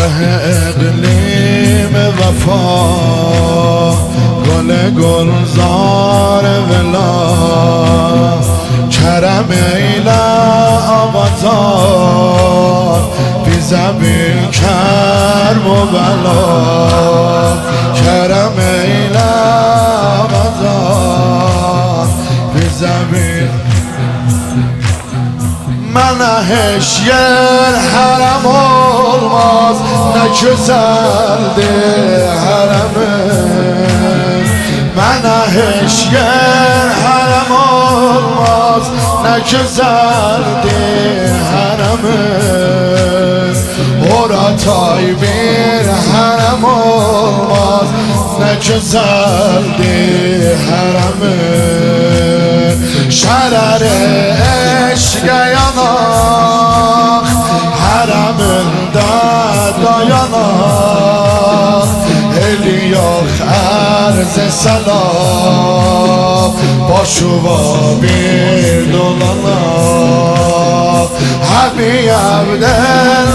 اقلیم وفا گل گلزار ولا کرم ایلا آبادان بی زمین کرم و بلا کرم ایلا آبادان بی زمین منهش yer haram olmaz ne güzeldir haramın menheş yer haram olmaz ne güzeldir haramın ora taybir haram olmaz ne güzeldir haramın şerare eşke yanak haramında dayanak eli yok arz selam başuva bir dolanak Habib Abdel